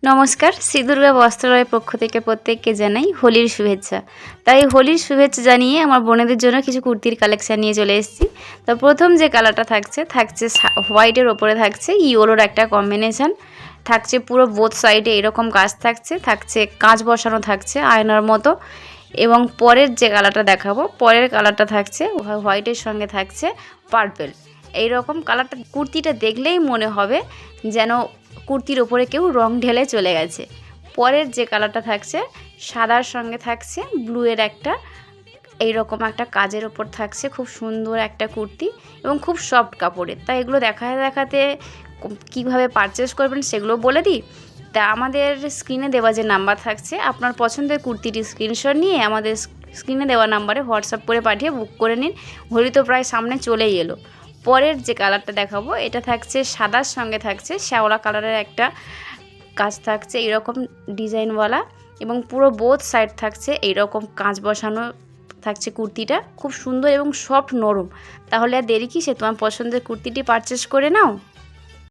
নমস্কার, শ্রী দুর্গা বস্ত্রালয়ের পক্ষ থেকে প্রত্যেককে জানাই হোলির শুভেচ্ছা। তাই হোলির শুভেচ্ছা জানিয়ে আমার বোনেদের জন্য কিছু কুর্তির কালেকশান নিয়ে চলে এসেছি। তো প্রথম যে কালারটা থাকছে হোয়াইটের ওপরে থাকছে ইয়েলোর একটা কম্বিনেশান, থাকছে পুরো বোথ সাইডে এরকম কাজ থাকছে কাঁচ বসানো থাকছে আয়নার মতো। এবং পরের যে কালারটা দেখাবো, পরের কালারটা থাকছে হোয়াইটের সঙ্গে থাকছে পার্পেল। এইরকম কালারটা কুর্তিটা দেখলেই মনে হবে যেন কুর্তির ওপরে কেউ রং ঢেলে চলে গেছে। পরের যে কালারটা থাকছে সাদার সঙ্গে থাকছে ব্লুয়ের একটা এইরকম একটা কাজের ওপর থাকছে, খুব সুন্দর একটা কুর্তি এবং খুব সফট কাপড়ের। তাই এগুলো দেখাতে কিভাবে পারচেস করবেন সেগুলো বলে দিই। তা আমাদের স্ক্রিনে দেওয়া যে নাম্বার থাকছে, আপনার পছন্দের কুর্তিটি স্ক্রিনশট নিয়ে আমাদের স্ক্রিনে দেওয়া নাম্বারে হোয়াটসঅ্যাপ করে পাঠিয়ে বুক করে নিন। হোলি তো প্রায় সামনে চলেই এলো। পরের যে কালারটা দেখাবো এটা থাকছে সাদার সঙ্গে থাকছে শ্যাওলা কালারের একটা কাজ থাকছে এইরকম ডিজাইনওয়ালা, এবং পুরো বোথ সাইড থাকছে এইরকম কাঁচ বসানো থাকছে। কুর্তিটা খুব সুন্দর এবং সফট নরম। তাহলে আর দেরি কিসে, তোমার পছন্দের কুর্তিটি পারচেস করে নাও।